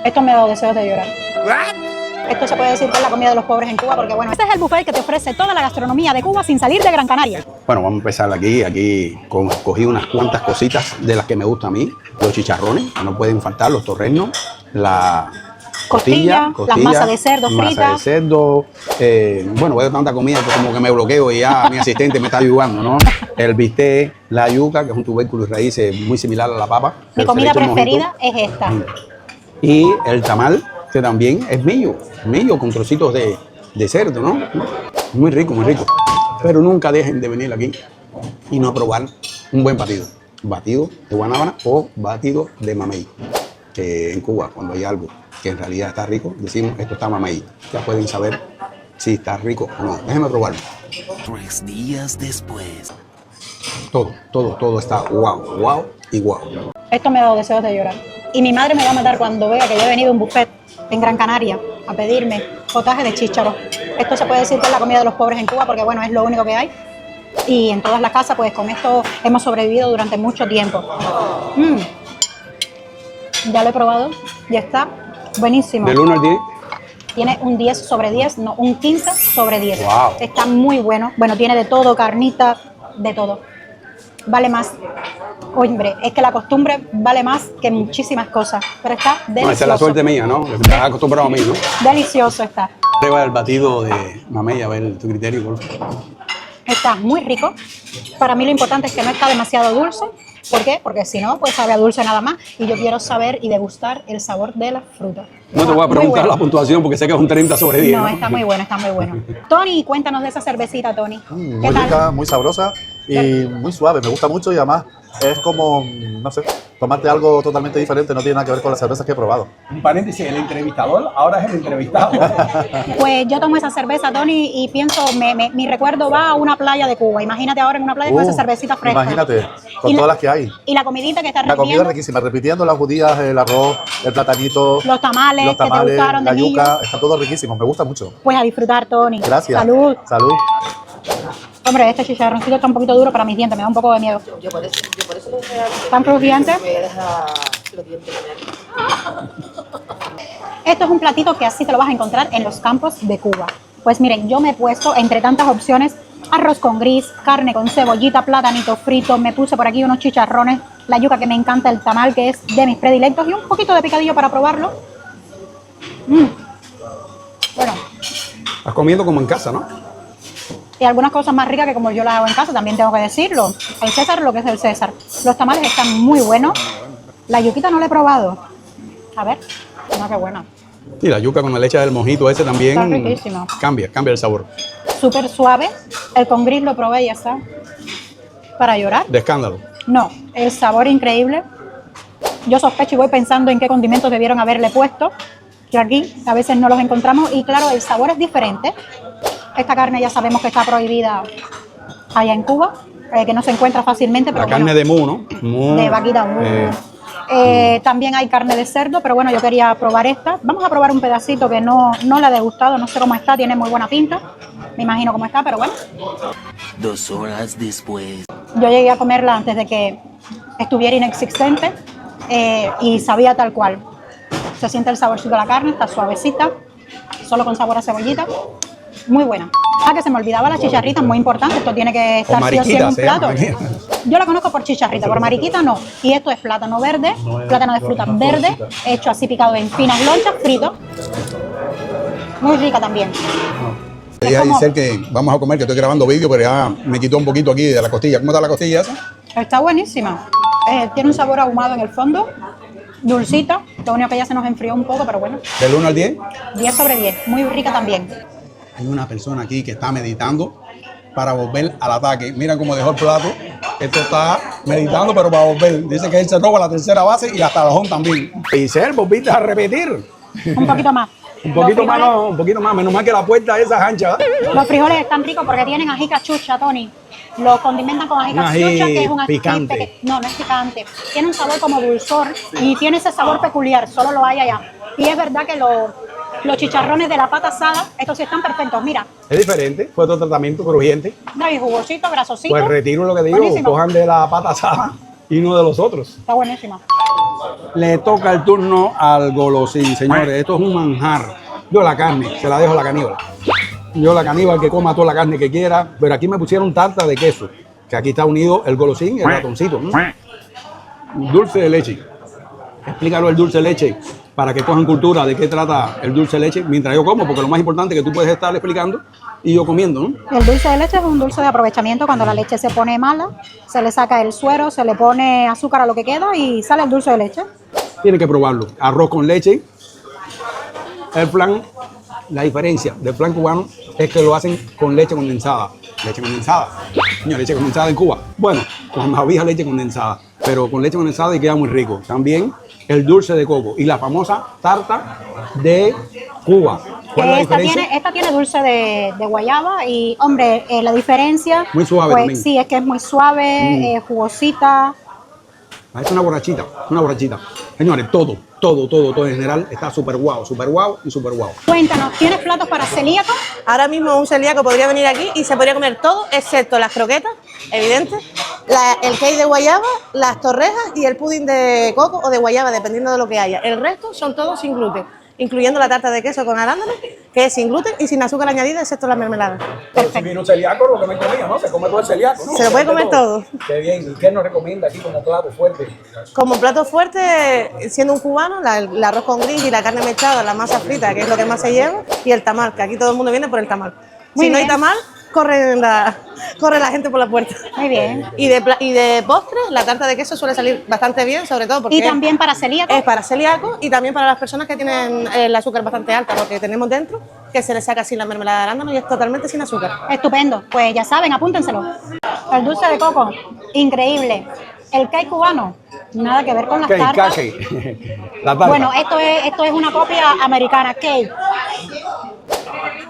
Esto me da deseos de llorar. Esto se puede decir que es la comida de los pobres en Cuba, porque bueno, este es el buffet que te ofrece toda la gastronomía de Cuba sin salir de Gran Canaria. Bueno, vamos a empezar aquí. Cogí unas cuantas cositas de las que me gustan a mí. Los chicharrones, que no pueden faltar, los torrenos, la costilla, las masas de cerdo fritas. Masa de cerdo. Bueno, veo tanta comida que como que me bloqueo y ya mi asistente me está ayudando, ¿no? El bistec, la yuca, que es un tubérculo y raíces muy similar a la papa. Mi comida preferida es esta. Y el tamal, que también es millo con trocitos de cerdo, ¿no? Muy rico, muy rico. Pero nunca dejen de venir aquí y no probar un buen batido. Batido de guanábana o batido de mamey. Que en Cuba, cuando hay algo que en realidad está rico, decimos esto está mamey. Ya pueden saber si está rico o no. Déjenme probarlo. 3 días después. Todo está wow y wow. Esto me da deseos de llorar. Y mi madre me va a matar cuando vea que yo he venido a un buffet en Gran Canaria a pedirme potaje de chícharo. Esto se puede decir que es la comida de los pobres en Cuba, porque bueno, es lo único que hay. Y en todas las casas, pues con esto hemos sobrevivido durante mucho tiempo. Ya lo he probado, ya está buenísimo. Del 1 al 10. Tiene un 10 sobre 10, no, un 15 sobre 10. Wow. Está muy bueno. Bueno, tiene de todo, carnita, de todo. Vale más. Hombre, es que la costumbre vale más que muchísimas cosas, pero está delicioso. No, esa es la suerte mía, ¿no? Que me has acostumbrado a mí, ¿no? Delicioso está. Prueba el batido de mamey, a ver tu criterio, por favor. Está muy rico. Para mí lo importante es que no está demasiado dulce. ¿Por qué? Porque si no, pues sabe a dulce nada más. Y yo quiero saber y degustar el sabor de la fruta. No te voy a preguntar la puntuación porque sé que es un 30 sobre 10. No, está muy bueno, está muy bueno. Tony, cuéntanos de esa cervecita, Tony. Muy rica, muy sabrosa y muy suave. Me gusta mucho y además es como, no sé, tomarte algo totalmente diferente. No tiene nada que ver con las cervezas que he probado. Un paréntesis, el entrevistador ahora es el entrevistado. Pues yo tomo esa cerveza, Tony, y pienso, mi recuerdo va a una playa de Cuba. Imagínate ahora en una playa con esa cervecita fresca. Imagínate, con Y todas las que hay. Y la comidita que está La comida repitiendo, es riquísima, repitiendo las judías, el arroz, el platanito, los tamales que te gustaron la de niño. yuca, está todo riquísimo, me gusta mucho. Pues a disfrutar, Tony. Gracias. Salud. Salud. Hombre, este chicharroncito está un poquito duro para mis dientes, me da un poco de miedo. Yo por eso lo voy a... ¿Tan crujiente? Me deja los dientes. Esto es un platito que así te lo vas a encontrar en los campos de Cuba. Pues miren, yo me he puesto entre tantas opciones arroz con gris, carne con cebollita, platanito frito, me puse por aquí unos chicharrones, la yuca que me encanta, el tamal que es de mis predilectos y un poquito de picadillo para probarlo. Bueno, Estás comiendo como en casa, ¿no? y algunas cosas más ricas que como yo las hago en casa, también tengo que decirlo. El César, lo que es el César. Los tamales están muy buenos. La yuquita no la he probado. A ver, no, qué buena. Y la yuca con la leche del mojito ese también Está riquísimo. cambia el sabor. Súper suave. El con gris lo probé y ya está. Para llorar. De escándalo. No, el sabor increíble. Yo sospecho y voy pensando en qué condimentos debieron haberle puesto, que aquí a veces no los encontramos y claro, el sabor es diferente. Esta carne ya sabemos que está prohibida allá en Cuba, que no se encuentra fácilmente. Pero La carne de mu, ¿no? Mu, de vaquita. También hay carne de cerdo, pero bueno, yo quería probar esta. Vamos a probar un pedacito que no la he degustado, no sé cómo está, tiene muy buena pinta. Me imagino cómo está, pero bueno. 2 horas después. Yo llegué a comerla antes de que estuviera inexistente y sabía tal cual. Se siente el saborcito de la carne, está suavecita, solo con sabor a cebollita. Muy buena. Ah, que se me olvidaba la chicharrita, muy importante. Esto tiene que estar sí o sí en un plato. Yo la conozco por chicharrita, por mariquita no. Y esto es plátano verde, plátano de fruta verde, hecho así picado en finas lonchas, frito. Muy rica también. Te dije a Giselle que vamos a comer, que estoy grabando vídeo, pero ya me quitó un poquito aquí de la costilla. ¿Cómo está la costilla esa? Está buenísima. Tiene un sabor ahumado en el fondo, dulcita. Lo único que ya se nos enfrió un poco, pero bueno. ¿Del 1 al 10? 10 sobre 10. Muy rica también. Hay una persona aquí que está meditando para volver al ataque. Mira cómo dejó el plato. Esto está meditando, pero para volver. Dice que él se roba la tercera base y hasta el bajón también. Giselle, volviste a repetir. Un poquito más. Un poquito más, no, un poquito más. Menos mal que la puerta esa es ancha. Los frijoles están ricos porque tienen ají cachucha, Tony. Los condimentan con ají Un ají cachucha, que es un ají picante. No, no es picante. Tiene un sabor como dulzor y tiene ese sabor peculiar, solo lo hay allá. Y es verdad que los chicharrones de la pata asada, estos sí están perfectos. Mira, Es diferente, fue otro tratamiento crujiente. no hay jugosito, grasosito. Pues retiro lo que digo, Buenísimo. cojan de la pata asada y no de los otros. Está buenísima. Le toca el turno al golosín, señores. Esto es un manjar. Yo la carne, se la dejo a la caníbal. Yo la caníbal que coma toda la carne que quiera, pero aquí me pusieron tarta de queso, que aquí está unido el golosín y el ratoncito, ¿no? Dulce de leche. Explícalo el dulce de leche para que cojan cultura de qué trata el dulce de leche mientras yo como, porque lo más importante es que tú puedes estar explicando y yo comiendo, ¿no? El dulce de leche es un dulce de aprovechamiento. Cuando la leche se pone mala, se le saca el suero, se le pone azúcar a lo que queda y sale el dulce de leche. Tienes que probarlo. Arroz con leche. El flan, la diferencia del flan cubano es que lo hacen con leche condensada. Leche condensada. Señor, leche condensada en Cuba. Bueno, con había leche condensada, pero con leche condensada y queda muy rico. También el dulce de coco y la famosa tarta de Cuba. ¿Cuál es la diferencia? Esta tiene dulce de guayaba y, hombre, la diferencia... Muy suave pues, también. sí, es que es muy suave, jugosita. Es una borrachita, una borrachita. Señores, todo en general está súper guau y súper guau. Cuéntanos, ¿tienes platos para celíacos? Ahora mismo un celíaco podría venir aquí y se podría comer todo, excepto las croquetas, evidente, el cake de guayaba, las torrejas y el pudding de coco o de guayaba, dependiendo de lo que haya. El resto son todos sin gluten, incluyendo la tarta de queso con arándanos, que es sin gluten y sin azúcar añadida, excepto la mermelada. Pero si vino un celíaco, lo que me comía, ¿no? Se come todo el celíaco, ¿no? Se lo puede comer todo. Qué bien. ¿Y qué nos recomienda aquí como plato fuerte? Como plato fuerte, siendo un cubano, el arroz con gris y la carne mechada, la masa frita, que es lo que más se lleva, y el tamal, que aquí todo el mundo viene por el tamal. Muy Si no hay bien. tamal, corre la gente por la puerta. Muy bien. Y de postre, la tarta de queso suele salir bastante bien, sobre todo porque Y también para celíacos. es para celíacos y también para las personas que tienen el azúcar bastante alta, porque tenemos dentro que se le saca sin la mermelada de arándano y es totalmente sin azúcar. Estupendo. Pues ya saben, apúntenselo. El dulce de coco, increíble. El cake cubano, nada que ver con las tartas. La tarta. Bueno, esto es una copia americana, cake.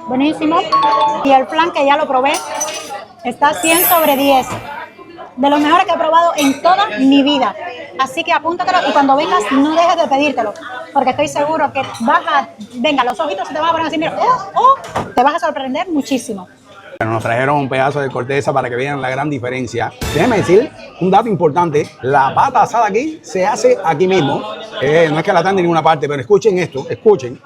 Buenísimo. Y el flan, que ya lo probé, está 100 sobre 10. De los mejores que he probado en toda mi vida. Así que apúntatelo y cuando vengas no dejes de pedírtelo. Porque estoy seguro que venga, los ojitos se te van a poner así, mira, te vas a sorprender muchísimo. Bueno, nos trajeron un pedazo de corteza para que vean la gran diferencia. Déjenme decir un dato importante. La pata asada aquí se hace aquí mismo. No es que la tengan en ninguna parte, pero escuchen esto, escuchen.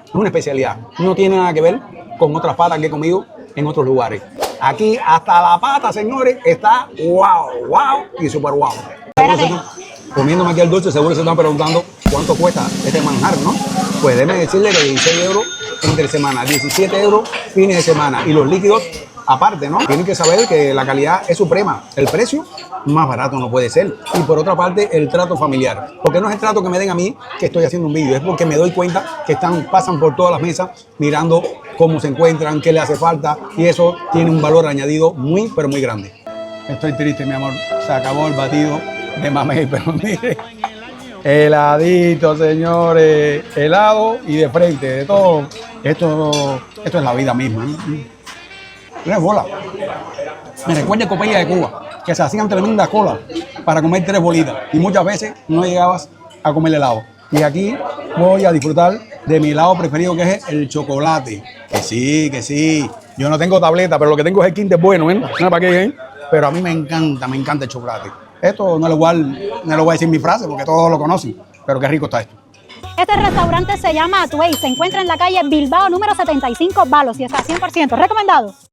Es una especialidad. No tiene nada que ver con otras patas que he comido en otros lugares. Aquí hasta la pata, señores, está wow y súper wow. Comiéndome aquí el dulce, seguro se están preguntando cuánto cuesta este manjar, ¿no? Pues déjenme decirle que 16 euros entre semana, 17 euros fines de semana. Y los líquidos aparte, ¿no? Tienen que saber que la calidad es suprema. El precio más barato no puede ser. Y por otra parte, el trato familiar. Porque no es el trato que me den a mí que estoy haciendo un vídeo, es porque me doy cuenta que pasan por todas las mesas mirando cómo se encuentran, qué le hace falta, y eso tiene un valor añadido muy, pero muy grande. Estoy triste, mi amor. Se acabó el batido de mamey, pero mire, heladito, señores, helado y de frente, de todo. Esto es la vida misma, ¿no? Tres bolas. Me recuerda a Copella de Cuba, que se hacían tremenda cola para comer 3 bolitas y muchas veces no llegabas a comer helado. Y aquí voy a disfrutar de mi helado preferido, que es el chocolate. Que sí. Yo no tengo tableta, pero lo que tengo es el Kinder bueno, ¿eh? No para qué, ¿eh? Pero a mí me encanta el chocolate. Esto no lo voy a decir mi frase porque todos lo conocen, pero qué rico está esto. Este restaurante se llama Atuey, se encuentra en la calle Bilbao número 75, Balos, y está 100% recomendado.